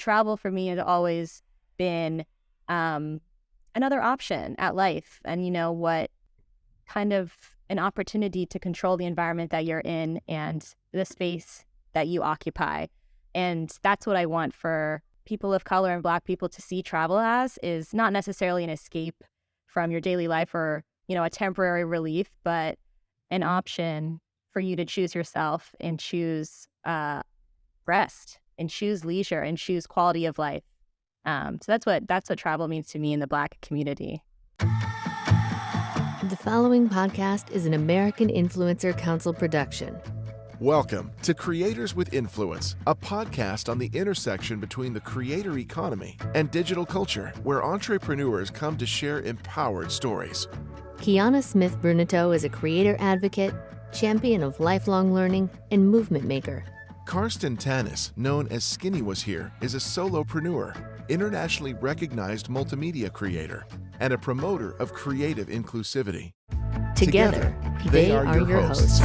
travel for me has always been another option at life. And, what kind of an opportunity to control the environment that you're in and the space that you occupy. And that's what I want for people of color and Black people to see travel as, is not necessarily an escape from your daily life or, a temporary relief, but an option for you to choose yourself and choose rest and choose leisure and choose quality of life. So that's what travel means to me in the Black community. The following podcast is an American Influencer Council production. Welcome to Creators with Influence, a podcast on the intersection between the creator economy and digital culture, where entrepreneurs come to share empowered stories. Qianna Smith Bruneteau is a creator advocate, champion of lifelong learning, and movement maker. Karston Tannis, known as Skinny Was Here, is a solopreneur, internationally recognized multimedia creator, and a promoter of creative inclusivity. Together, they are your hosts.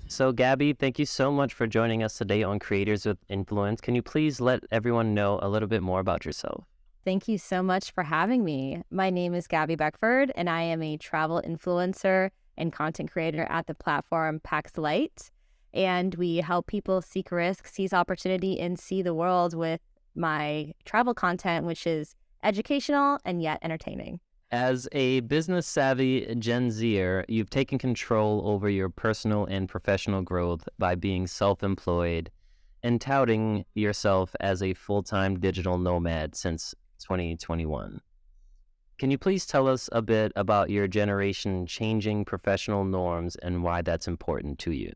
So Gabby, thank you so much for joining us today on Creators with Influence. Can you please let everyone know a little bit more about yourself? Thank you so much for having me. My name is Gabby Beckford, and I am a travel influencer and content creator at the platform Pax Light. And we help people seek risk, seize opportunity, and see the world with my travel content, which is educational and yet entertaining. As a business-savvy Gen Zer, you've taken control over your personal and professional growth by being self-employed and touting yourself as a full-time digital nomad since 2021. Can you please tell us a bit about your generation changing professional norms and why that's important to you?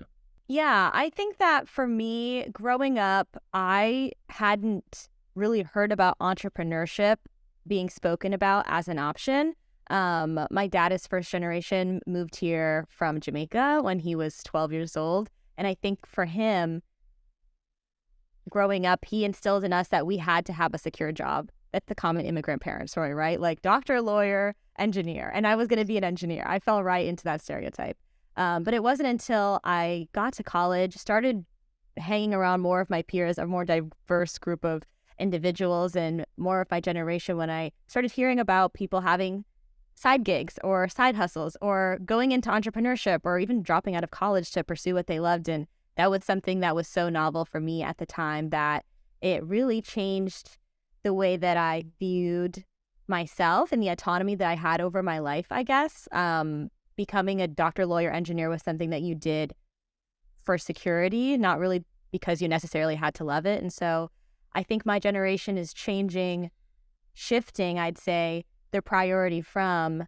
Yeah, I think that for me, growing up, I hadn't really heard about entrepreneurship being spoken about as an option. My dad is first generation, moved here from Jamaica when he was 12 years old. And I think for him, growing up, he instilled in us that we had to have a secure job. That's the common immigrant parent story, right? Like doctor, lawyer, engineer. And I was going to be an engineer. I fell right into that stereotype. But it wasn't until I got to college, started hanging around more of my peers, a more diverse group of individuals and more of my generation, when I started hearing about people having side gigs or side hustles or going into entrepreneurship or even dropping out of college to pursue what they loved. And that was something that was so novel for me at the time that it really changed the way that I viewed myself and the autonomy that I had over my life, I guess. Becoming a doctor, lawyer, engineer was something that you did for security, not really because you necessarily had to love it. And so I think my generation is shifting, I'd say, their priority from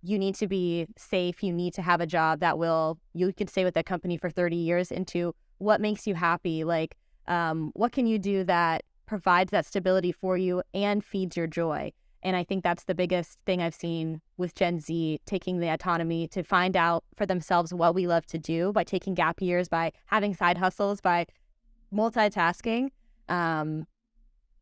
you need to be safe, you need to have a job you can stay with that company for 30 years, into what makes you happy, like what can you do that provides that stability for you and feeds your joy. And I think that's the biggest thing I've seen with Gen Z, taking the autonomy to find out for themselves what we love to do by taking gap years, by having side hustles, by multitasking. And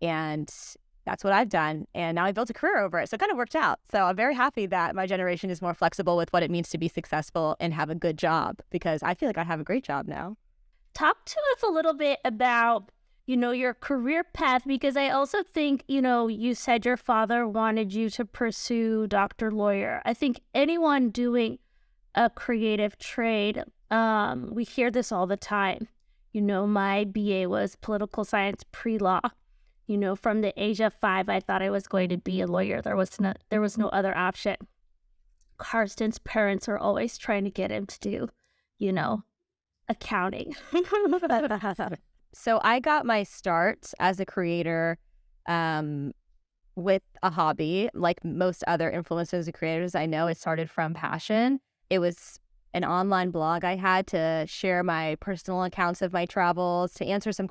that's what I've done. And now I built a career over it. So it kind of worked out. So I'm very happy that my generation is more flexible with what it means to be successful and have a good job, because I feel like I have a great job now. Talk to us a little bit about, your career path, because I also think, you said your father wanted you to pursue doctor, lawyer. I think anyone doing a creative trade, we hear this all the time. My BA was political science pre-law. From the age of 5, I thought I was going to be a lawyer. There was no other option. Karston's parents are always trying to get him to do, accounting. So I got my start as a creator with a hobby. Like most other influencers and creators I know, it started from passion. It was an online blog I had to share my personal accounts of my travels, to answer some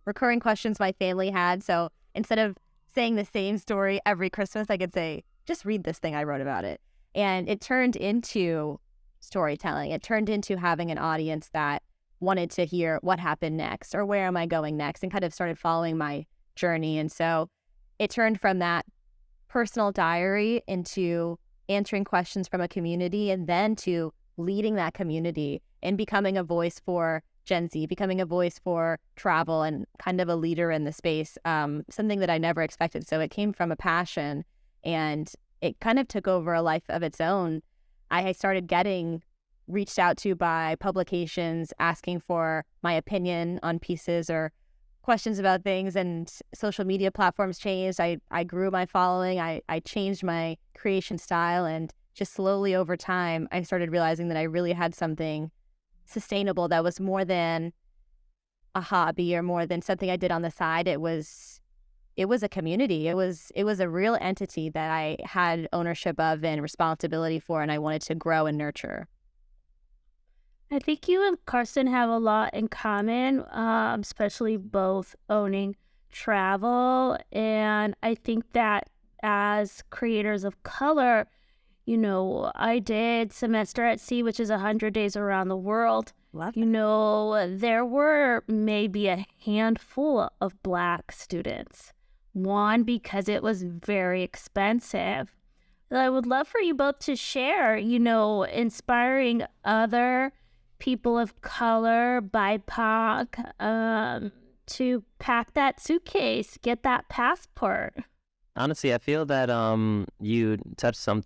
recurring questions my family had. So instead of saying the same story every Christmas, I could say, just read this thing I wrote about it. And it turned into storytelling. It turned into having an audience that wanted to hear what happened next or where am I going next, and kind of started following my journey. And so it turned from that personal diary into answering questions from a community, and then to leading that community and becoming a voice for Gen Z, becoming a voice for travel and kind of a leader in the space, something that I never expected. So it came from a passion, and it kind of took over a life of its own. I started getting reached out to by publications asking for my opinion on pieces or questions about things, and social media platforms changed. I grew my following. I changed my creation style, and just slowly over time, I started realizing that I really had something sustainable that was more than a hobby or more than something I did on the side. It was a community. It was a real entity that I had ownership of and responsibility for, and I wanted to grow and nurture. I think you and Karston have a lot in common, especially both owning travel. And I think that as creators of color, I did semester at sea, which is 100 days around the world. Love There were maybe a handful of Black students. One, because it was very expensive. I would love for you both to share, inspiring other people of color, BIPOC, to pack that suitcase, get that passport. Honestly, I feel that you touched on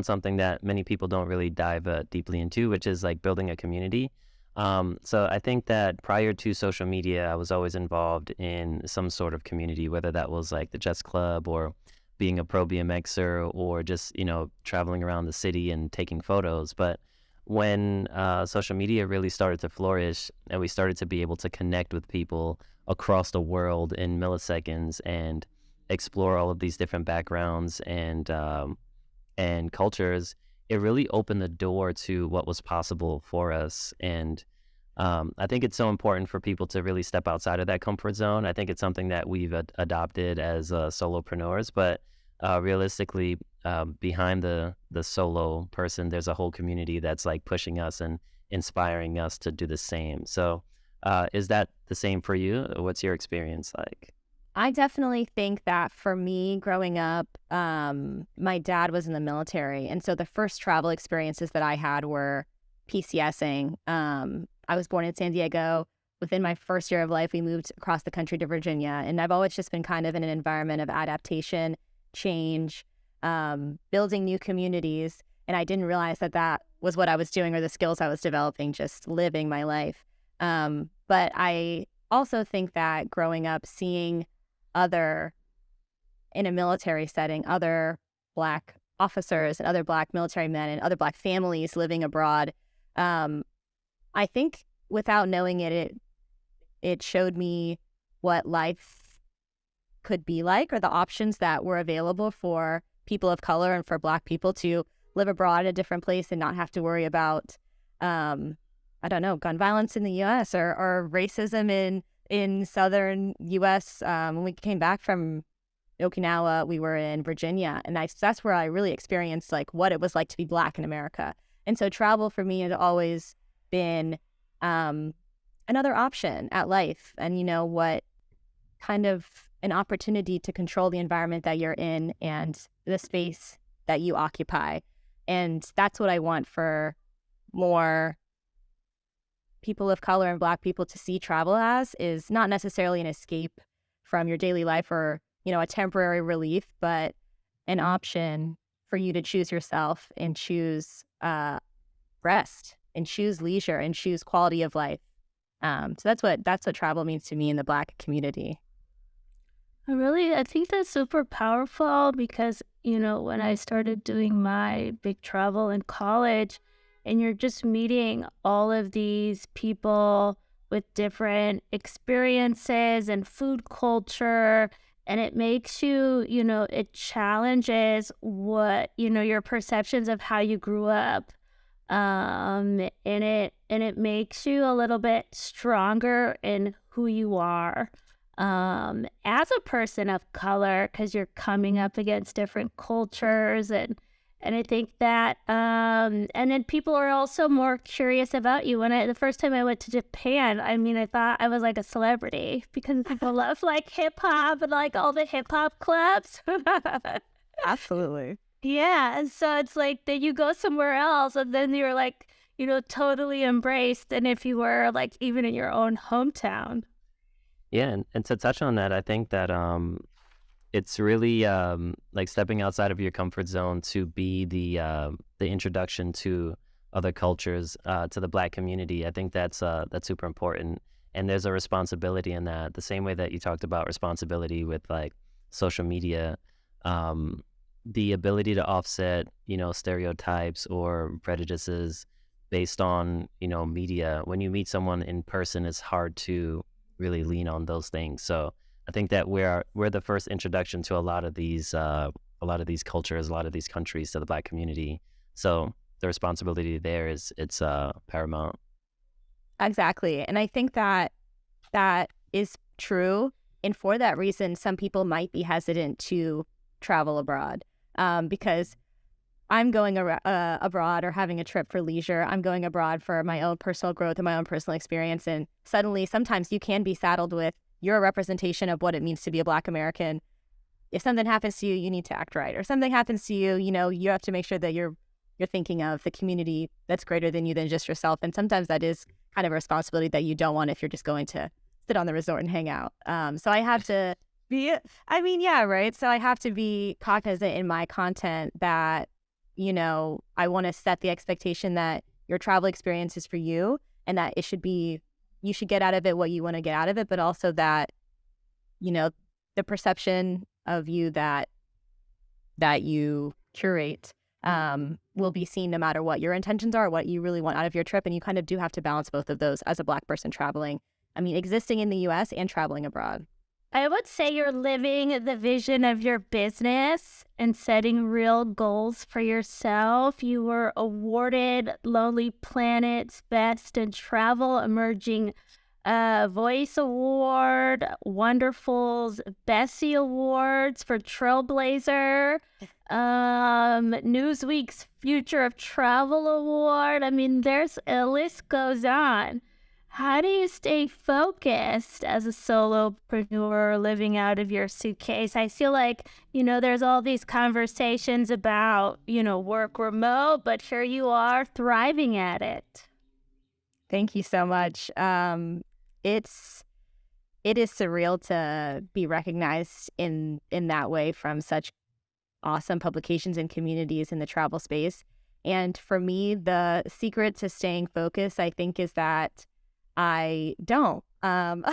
something that many people don't really dive deeply into, which is like building a community. So I think that prior to social media, I was always involved in some sort of community, whether that was like the chess club or being a pro BMXer or just, traveling around the city and taking photos. But when social media really started to flourish and we started to be able to connect with people across the world in milliseconds and explore all of these different backgrounds and cultures, it really opened the door to what was possible for us. And I think it's so important for people to really step outside of that comfort zone. I think it's something that we've adopted as solopreneurs, but realistically, behind the solo person, there's a whole community that's like pushing us and inspiring us to do the same. So is that the same for you? What's your experience like? I definitely think that for me growing up, my dad was in the military. And so the first travel experiences that I had were PCSing. I was born in San Diego. Within my first year of life, we moved across the country to Virginia. And I've always just been kind of in an environment of adaptation, change, building new communities. And I didn't realize that that was what I was doing or the skills I was developing, just living my life. But I also think that growing up, seeing in a military setting, other Black officers and other Black military men and other Black families living abroad, I think without knowing it showed me what life could be like, or the options that were available for people of color and for Black people to live abroad in a different place and not have to worry about, gun violence in the U.S. or racism in southern U.S. When we came back from Okinawa, we were in Virginia, and that's where I really experienced like what it was like to be Black in America. And so travel for me has always been another option at life, and what kind of an opportunity to control the environment that you're in and the space that you occupy. And that's what I want for more people of color and Black people to see travel as, is not necessarily an escape from your daily life or, a temporary relief, but an option for you to choose yourself and choose rest and choose leisure and choose quality of life. So that's what travel means to me in the Black community. I think that's super powerful because, when I started doing my big travel in college, and you're just meeting all of these people with different experiences and food culture, and it makes you, it challenges what, your perceptions of how you grew up. And it makes you a little bit stronger in who you are as a person of color, because you're coming up against different cultures, and I think that and then people are also more curious about you. The first time I went to Japan, I thought I was like a celebrity because people love like hip hop and like all the hip hop clubs. Absolutely. Yeah, and so it's like then you go somewhere else, and then you're like, totally embraced than if you were like even in your own hometown. Yeah, and to touch on that, I think that it's really like stepping outside of your comfort zone to be the introduction to other cultures, to the Black community. I think that's super important, and there's a responsibility in that. The same way that you talked about responsibility with like social media, the ability to offset, stereotypes or prejudices based on, media. When you meet someone in person, it's hard to really lean on those things. So I think that we're the first introduction to a lot of these cultures, a lot of these countries to the Black community. So the responsibility there it's paramount. Exactly. And I think that is true. And for that reason, some people might be hesitant to travel abroad, because I'm going abroad or having a trip for leisure. I'm going abroad for my own personal growth and my own personal experience. And suddenly, sometimes you can be saddled with, you're a representation of what it means to be a Black American. If something happens to you, you need to act right. Or something happens to you, you have to make sure that you're thinking of the community that's greater than you than just yourself. And sometimes that is kind of a responsibility that you don't want if you're just going to sit on the resort and hang out. So I have to be, right? So I have to be cognizant in my content that, I want to set the expectation that your travel experience is for you, and that it should be, you should get out of it what you want to get out of it, but also that, the perception of you that you curate will be seen no matter what your intentions are, what you really want out of your trip. And you kind of do have to balance both of those as a Black person traveling. Existing in the U.S. and traveling abroad. I would say you're living the vision of your business and setting real goals for yourself. You were awarded Lonely Planet's Best in Travel Emerging Voice Award, Wanderful's Bessie Awards for Trailblazer, Newsweek's Future of Travel Award. There's a list goes on. How do you stay focused as a solopreneur living out of your suitcase? I feel like, there's all these conversations about, work remote, but here you are thriving at it. Thank you so much. It is surreal to be recognized in that way from such awesome publications and communities in the travel space. And for me, the secret to staying focused, I think, is that I don't. I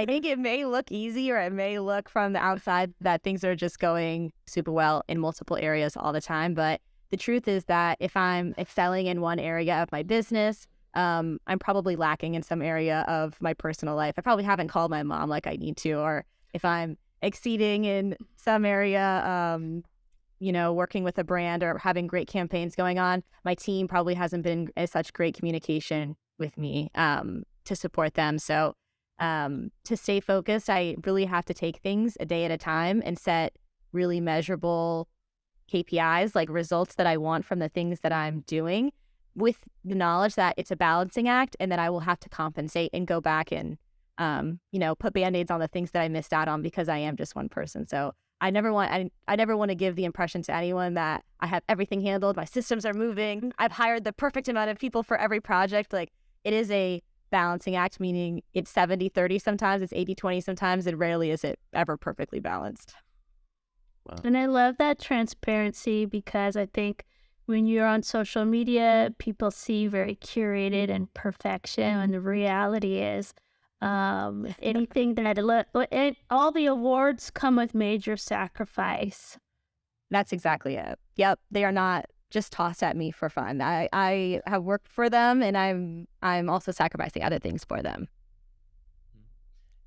think it may look easy, or it may look from the outside that things are just going super well in multiple areas all the time. But the truth is that if I'm excelling in one area of my business, I'm probably lacking in some area of my personal life. I probably haven't called my mom like I need to, or if I'm exceeding in some area, working with a brand or having great campaigns going on, my team probably hasn't been as such great communication with me to support them. So to stay focused, I really have to take things a day at a time and set really measurable KPIs, like results that I want from the things that I'm doing, with the knowledge that it's a balancing act and that I will have to compensate and go back and, put Band-Aids on the things that I missed out on because I am just one person. So I never want to give the impression to anyone that I have everything handled. My systems are moving. I've hired the perfect amount of people for every project. Like, it is a balancing act, meaning it's 70-30 sometimes, it's 80-20 sometimes, and rarely is it ever perfectly balanced. Wow. And I love that transparency, because I think when you're on social media, people see very curated and perfection, and the reality is anything that all the awards come with major sacrifice. That's exactly it. Yep, they are not just tossed at me for fun. I have worked for them, and I'm also sacrificing other things for them.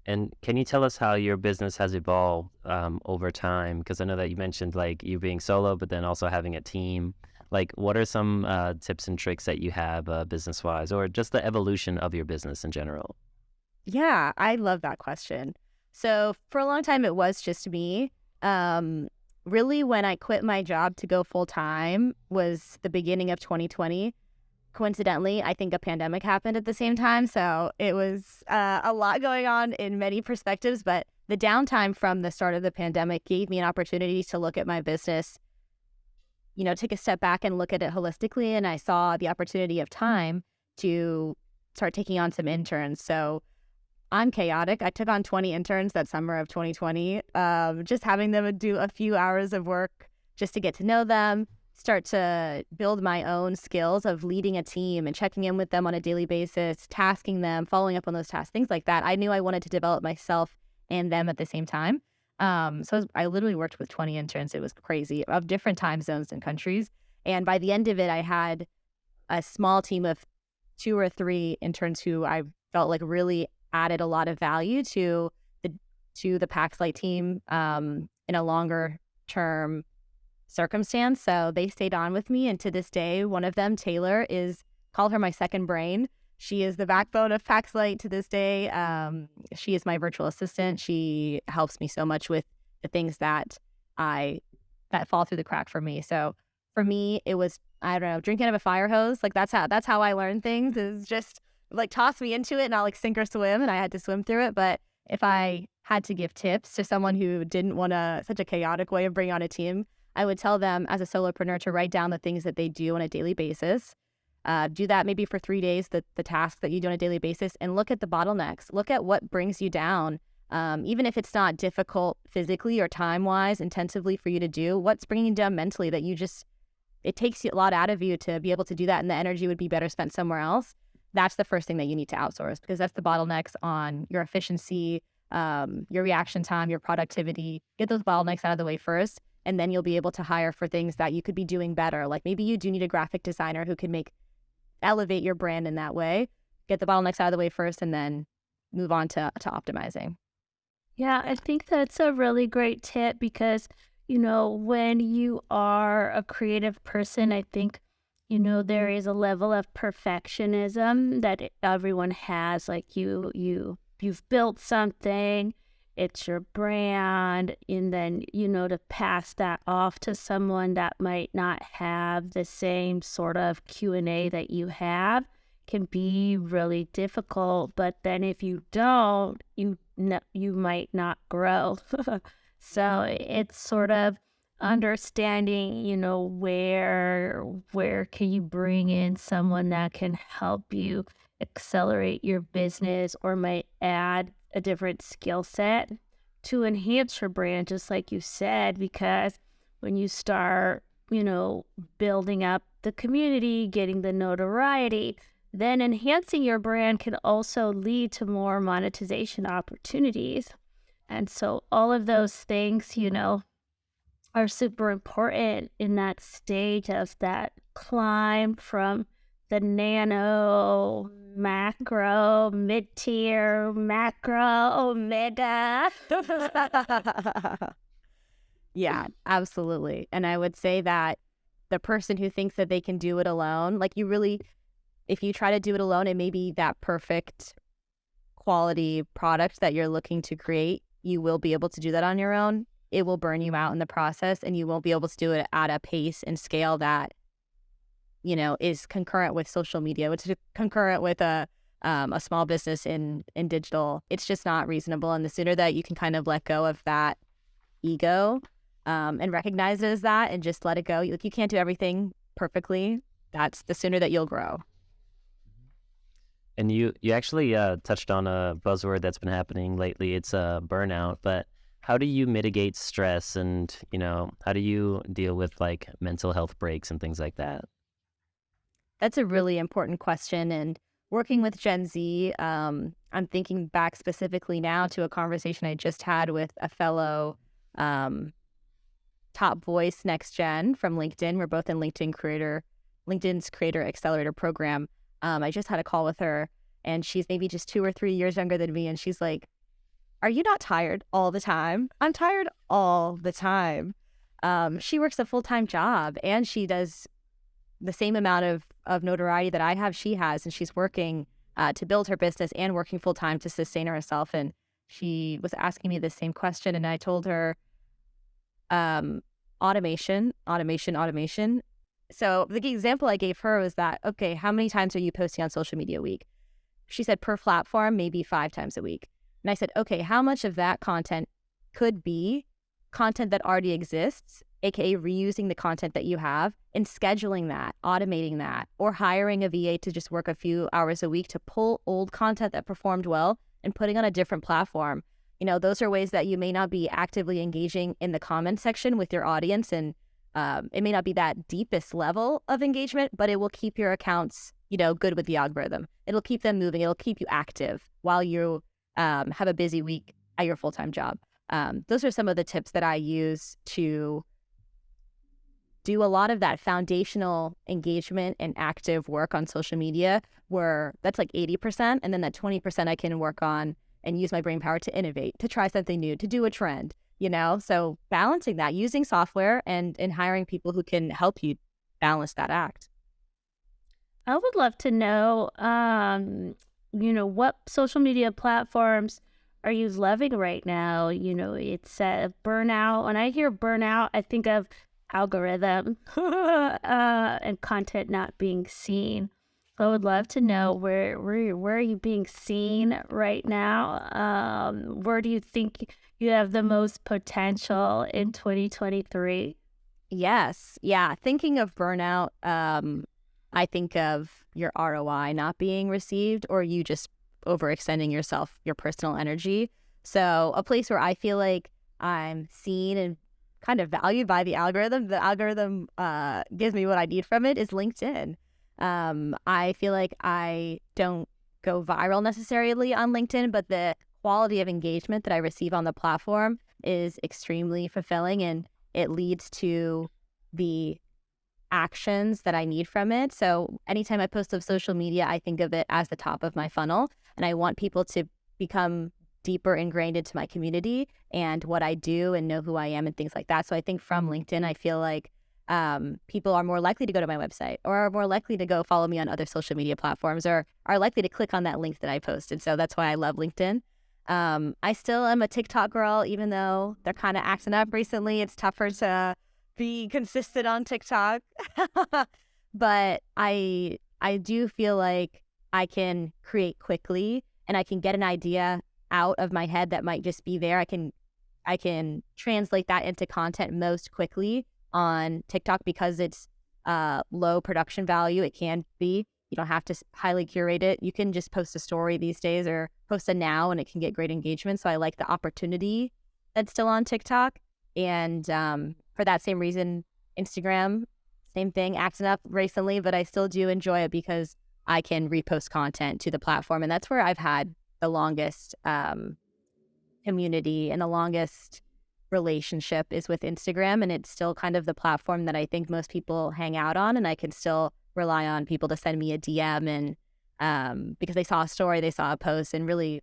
And can you tell us how your business has evolved over time? Because I know that you mentioned like you being solo, but then also having a team. Like, what are some tips and tricks that you have business-wise, or just the evolution of your business in general? Yeah, I love that question. So for a long time, it was just me. Really, when I quit my job to go full-time was the beginning of 2020. Coincidentally, I think a pandemic happened at the same time. So it was a lot going on in many perspectives. But the downtime from the start of the pandemic gave me an opportunity to look at my business, take a step back and look at it holistically. And I saw the opportunity of time to start taking on some interns. So I'm chaotic. I took on 20 interns that summer of 2020, just having them do a few hours of work just to get to know them, start to build my own skills of leading a team and checking in with them on a daily basis, tasking them, following up on those tasks, things like that. I knew I wanted to develop myself and them at the same time. So I literally worked with 20 interns. It was crazy, of different time zones and countries. And by the end of it, I had a small team of 2 or 3 interns who I felt like really added a lot of value to the Paxlight team in a longer term circumstance. So they stayed on with me. And to this day, one of them, Taylor, call her my second brain. She is the backbone of Paxlight to this day. She is my virtual assistant. She helps me so much with the things that fall through the crack for me. So for me, it was, I don't know, drinking out of a fire hose. Like that's how I learn things, is just like toss me into it and I'll like sink or swim, and I had to swim through it. But if I had to give tips to someone who didn't want such a chaotic way of bringing on a team, I would tell them as a solopreneur to write down the things that they do on a daily basis. Do that maybe for 3 days, the tasks that you do on a daily basis, and look at the bottlenecks. Look at what brings you down. Even if it's not difficult physically or time-wise, intensively for you to do, what's bringing you down mentally that it takes a lot out of you to be able to do that, and the energy would be better spent somewhere else. That's the first thing that you need to outsource, because that's the bottlenecks on your efficiency, your reaction time, your productivity. Get those bottlenecks out of the way first, and then you'll be able to hire for things that you could be doing better. Like maybe you do need a graphic designer who can elevate your brand in that way. Get the bottlenecks out of the way first, and then move on to optimizing. Yeah, I think that's a really great tip because, when you are a creative person, I think, there is a level of perfectionism that everyone has. Like you've built something, it's your brand, and then, to pass that off to someone that might not have the same sort of Q&A that you have can be really difficult. But then if you don't, you might not grow. So it's sort of understanding, where can you bring in someone that can help you accelerate your business or might add a different skill set to enhance your brand, just like you said, because when you start, building up the community, getting the notoriety, then enhancing your brand can also lead to more monetization opportunities. And so all of those things, are super important in that stage of that climb from the nano, macro, mid-tier, macro, mega. Yeah, absolutely. And I would say that the person who thinks that they can do it alone, like if you try to do it alone, it may be that perfect quality product that you're looking to create. You will be able to do that on your own. It will burn you out in the process, and you won't be able to do it at a pace and scale that, is concurrent with social media, which is concurrent with a small business in digital. It's just not reasonable. And the sooner that you can kind of let go of that ego and recognize it as that and just let it go. You can't do everything perfectly. That's the sooner that you'll grow. And you actually touched on a buzzword that's been happening lately. It's burnout. But how do you mitigate stress, and how do you deal with like mental health breaks and things like that? That's a really important question. And working with Gen Z, I'm thinking back specifically now to a conversation I just had with a fellow top voice next gen from LinkedIn. We're both in LinkedIn's Creator Accelerator program. I just had a call with her, and she's maybe just 2 or 3 years younger than me. And she's like, "Are you not tired all the time?" I'm tired all the time. She works a full-time job, and she does the same amount of notoriety that I have, she has, and she's working to build her business and working full-time to sustain herself. And she was asking me the same question, and I told her, automation. So the example I gave her was that, okay, how many times are you posting on social media a week? She said per platform, maybe 5 times a week. And I said, okay, how much of that content could be content that already exists aka reusing the content that you have and scheduling that, automating that, or hiring a VA to just work a few hours a week to pull old content that performed well and putting on a different platform. Those are ways that you may not be actively engaging in the comment section with your audience, and it may not be that deepest level of engagement, but it will keep your accounts, good with the algorithm. It'll keep them moving. It'll keep you active while you have a busy week at your full-time job. Those are some of the tips that I use to do a lot of that foundational engagement and active work on social media, where that's like 80%. And then that 20% I can work on and use my brain power to innovate, to try something new, to do a trend, So balancing that, using software and hiring people who can help you balance that act. I would love to know, what social media platforms are you loving right now? It's burnout. When I hear burnout, I think of algorithm and content not being seen. I would love to know where are you being seen right now? Where do you think you have the most potential in 2023? Yes. Yeah. Thinking of burnout, I think of your ROI not being received, or you just overextending yourself, your personal energy. So a place where I feel like I'm seen and kind of valued by the algorithm gives me what I need from it, is LinkedIn. I feel like I don't go viral necessarily on LinkedIn, but the quality of engagement that I receive on the platform is extremely fulfilling, and it leads to the actions that I need from it. So anytime I post on social media, I think of it as the top of my funnel, and I want people to become deeper ingrained into my community and what I do and know who I am and things like that. So I think from LinkedIn, I feel like people are more likely to go to my website, or are more likely to go follow me on other social media platforms, or are likely to click on that link that I posted. So that's why I love LinkedIn. I still am a TikTok girl, even though they're kind of acting up recently. It's tougher to be consistent on TikTok. But I do feel like I can create quickly, and I can get an idea out of my head that might just be there. I can translate that into content most quickly on TikTok because it's low production value. It can be. You don't have to highly curate it. You can just post a story these days, or post a now, and it can get great engagement. So I like the opportunity that's still on TikTok. And for that same reason, Instagram, same thing, acting up recently, but I still do enjoy it because I can repost content to the platform. And that's where I've had the longest community and the longest relationship is with Instagram. And it's still kind of the platform that I think most people hang out on, and I can still rely on people to send me a DM, and because they saw a story, they saw a post, and really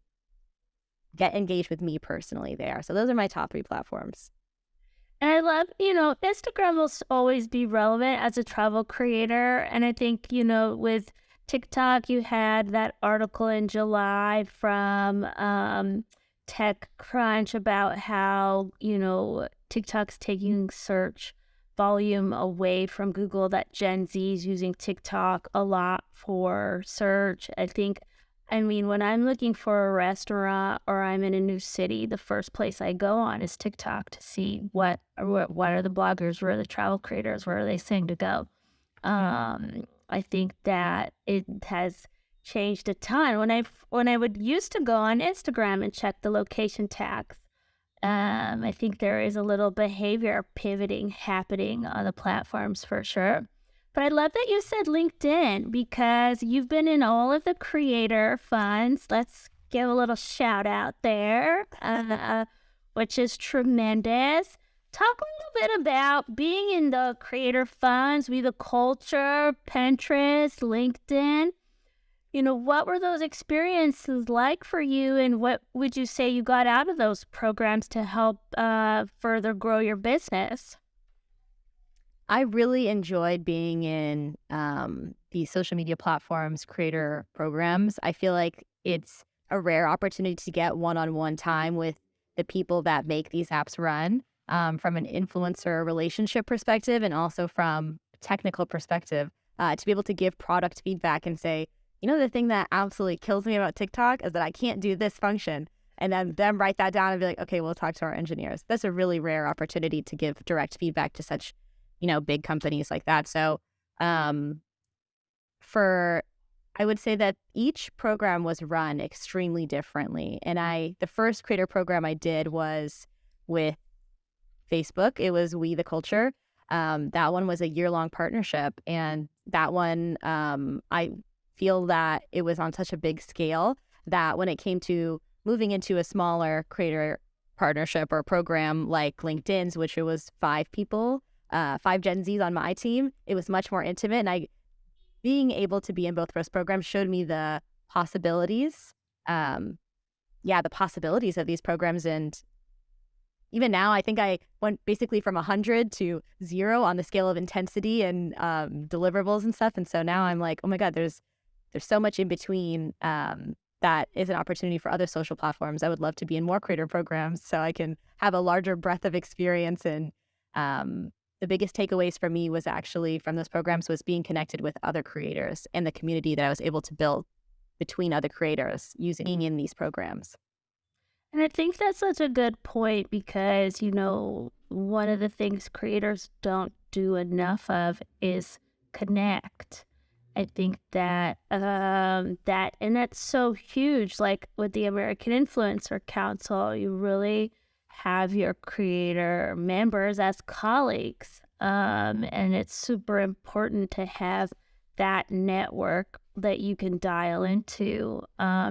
get engaged with me personally there. So those are my top 3 platforms. And I love, Instagram will always be relevant as a travel creator. And I think, with TikTok, you had that article in July from TechCrunch about how, TikTok's taking search volume away from Google, that Gen Z is using TikTok a lot for search. When I'm looking for a restaurant or I'm in a new city, the first place I go on is TikTok to see what are the bloggers, where are the travel creators, where are they saying to go. I think that it has changed a ton. When I would used to go on Instagram and check the location tags, I think there is a little behavior pivoting happening on the platforms for sure. But I love that you said LinkedIn, because you've been in all of the creator funds. Let's give a little shout out there, which is tremendous. Talk a little bit about being in the creator funds, We the Culture, Pinterest, LinkedIn. What were those experiences like for you, and what would you say you got out of those programs to help further grow your business? I really enjoyed being in the social media platforms creator programs. I feel like it's a rare opportunity to get one-on-one time with the people that make these apps run, from an influencer relationship perspective, and also from a technical perspective, to be able to give product feedback and say, the thing that absolutely kills me about TikTok is that I can't do this function. and then them write that down and be like, okay, we'll talk to our engineers. That's a really rare opportunity to give direct feedback to such, big companies like that. So I would say that each program was run extremely differently. And the first creator program I did was with Facebook. It was We the Culture. That one was a year-long partnership. And that one, I feel that it was on such a big scale that when it came to moving into a smaller creator partnership or program like LinkedIn's, which it was 5 people, 5 Gen Zs on my team, it was much more intimate. And being able to be in both those programs showed me the possibilities. The possibilities of these programs. And even now, I think I went basically from 100 to 0 on the scale of intensity and deliverables and stuff. And so now I'm like, oh my God, there's so much in between that is an opportunity for other social platforms. I would love to be in more creator programs so I can have a larger breadth of experience. And the biggest takeaways for me was actually from those programs was being connected with other creators and the community that I was able to build between other creators using in these programs. And I think that's such a good point because, one of the things creators don't do enough of is connect. I think that, and that's so huge. Like with the American Influencer Council, you really have your creator members as colleagues. And it's super important to have that network that you can dial into,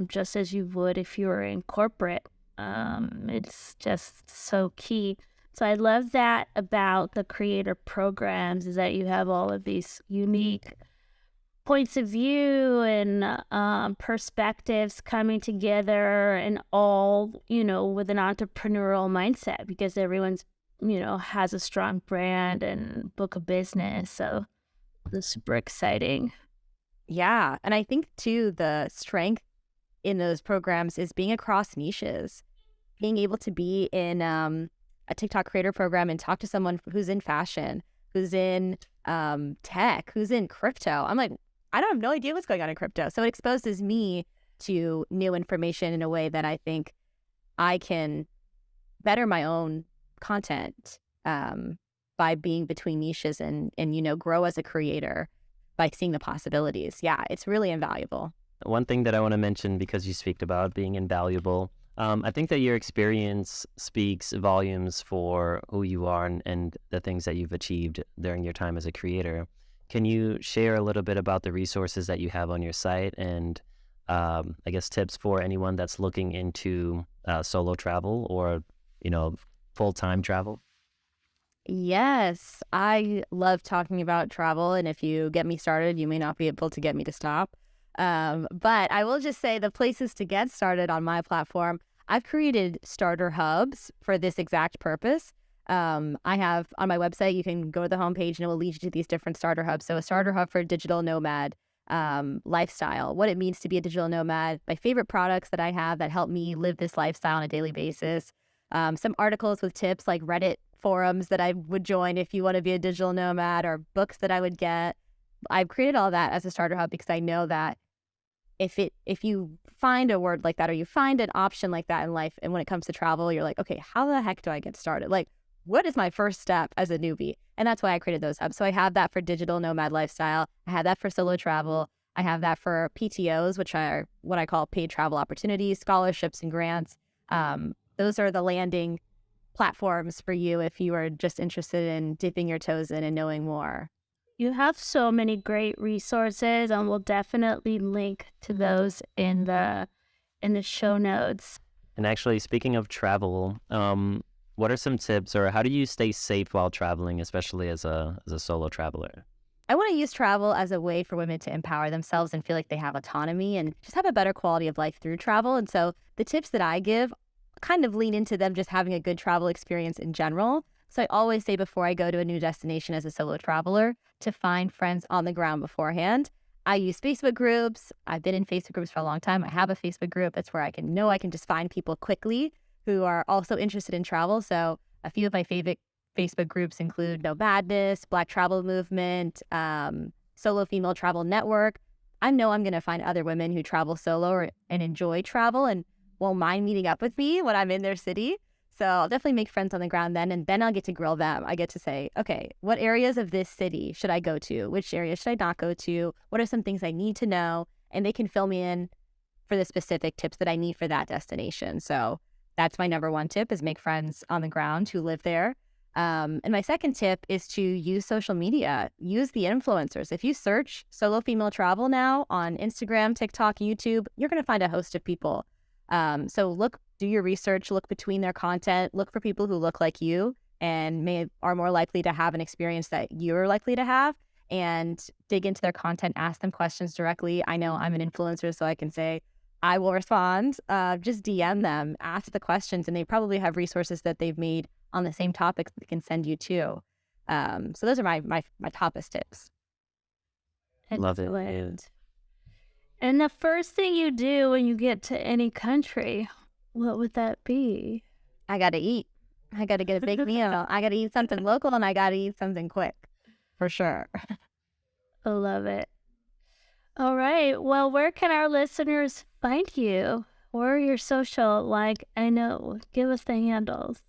just as you would if you were in corporate. It's just so key. So I love that about the creator programs is that you have all of these unique points of view and perspectives coming together and all, with an entrepreneurial mindset because everyone's, has a strong brand and book of business. So it's super exciting. Yeah. And I think too, the strength in those programs is being across niches, being able to be in a TikTok creator program and talk to someone who's in fashion, who's in tech, who's in crypto. I'm like, I don't have no idea what's going on in crypto. So it exposes me to new information in a way that I think I can better my own content by being between niches and grow as a creator by seeing the possibilities. Yeah, it's really invaluable. One thing that I want to mention, because you speak about being invaluable, I think that your experience speaks volumes for who you are and the things that you've achieved during your time as a creator. Can you share a little bit about the resources that you have on your site and I guess tips for anyone that's looking into solo travel or, full-time travel? Yes, I love talking about travel. And if you get me started, you may not be able to get me to stop. But I will just say the places to get started on my platform, I've created starter hubs for this exact purpose. I have on my website, you can go to the homepage and it will lead you to these different starter hubs. So a starter hub for digital nomad lifestyle, what it means to be a digital nomad, my favorite products that I have that help me live this lifestyle on a daily basis, some articles with tips like Reddit forums that I would join if you want to be a digital nomad or books that I would get. I've created all that as a starter hub because I know that if you find a word like that or you find an option like that in life and when it comes to travel, you're like, okay, how the heck do I get started? Like, what is my first step as a newbie? And that's why I created those hubs. So I have that for digital nomad lifestyle. I have that for solo travel. I have that for PTOs, which are what I call paid travel opportunities, scholarships and grants. Those are the landing platforms for you if you are just interested in dipping your toes in and knowing more. You have so many great resources, and we'll definitely link to those in the show notes. And actually, speaking of travel, what are some tips, or how do you stay safe while traveling, especially as a solo traveler? I want to use travel as a way for women to empower themselves and feel like they have autonomy and just have a better quality of life through travel. And so the tips that I give kind of lean into them just having a good travel experience in general. So I always say before I go to a new destination as a solo traveler to find friends on the ground beforehand. I use Facebook groups. I've been in Facebook groups for a long time. I have a Facebook group. It's where I can just find people quickly who are also interested in travel. So a few of my favorite Facebook groups include Nomadness, Black Travel Movement, Solo Female Travel Network. I know I'm going to find other women who travel solo and enjoy travel and won't mind meeting up with me when I'm in their city. So I'll definitely make friends on the ground then, and then I'll get to grill them. I get to say, okay, what areas of this city should I go to? Which areas should I not go to? What are some things I need to know? And they can fill me in for the specific tips that I need for that destination. So that's my number one tip, is make friends on the ground who live there. And my second tip is to use social media, use the influencers. If you search solo female travel now on Instagram, TikTok, YouTube, you're going to find a host of people. So do your research, look between their content, look for people who look like you and are more likely to have an experience that you're likely to have, and dig into their content, ask them questions directly. I know I'm an influencer, so I can say, I will respond. Just DM them, ask the questions, and they probably have resources that they've made on the same topics that they can send you to. So those are my toppest tips. Love it. Excellent. And the first thing you do when you get to any country, what would that be? I got to eat. I got to get a big meal. I got to eat something local, and I got to eat something quick, for sure. I love it. All right. Well, where can our listeners find you? Where are your social? I know, give us the handles.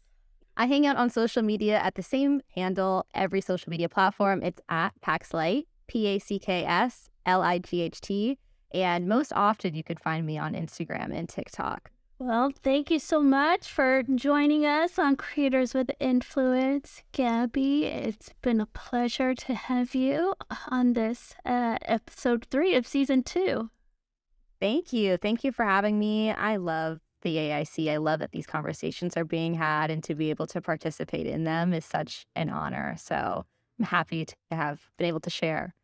I hang out on social media at the same handle, every social media platform. It's at PaxLight, PaxLight. And most often you could find me on Instagram and TikTok. Well, thank you so much for joining us on Creators with Influence, Gabby. It's been a pleasure to have you on this episode 3 of season 2. Thank you. Thank you for having me. I love the AIC. I love that these conversations are being had, and to be able to participate in them is such an honor. So I'm happy to have been able to share.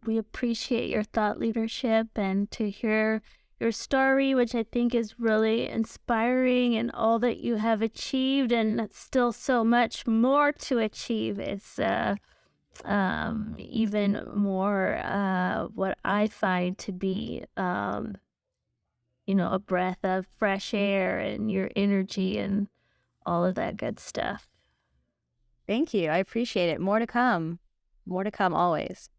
We appreciate your thought leadership and to hear your story, which I think is really inspiring, and all that you have achieved, and still so much more to achieve. It's even more what I find to be, a breath of fresh air, and your energy and all of that good stuff. Thank you. I appreciate it. More to come. More to come always.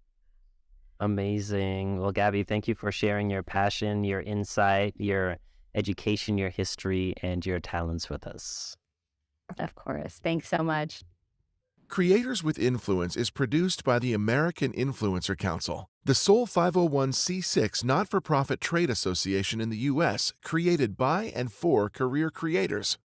Amazing. Well, Gabby, thank you for sharing your passion, your insight, your education, your history, and your talents with us. Of course. Thanks so much. Creators with Influence is produced by the American Influencer Council, the sole 501c6 not-for-profit trade association in the U.S. created by and for career creators.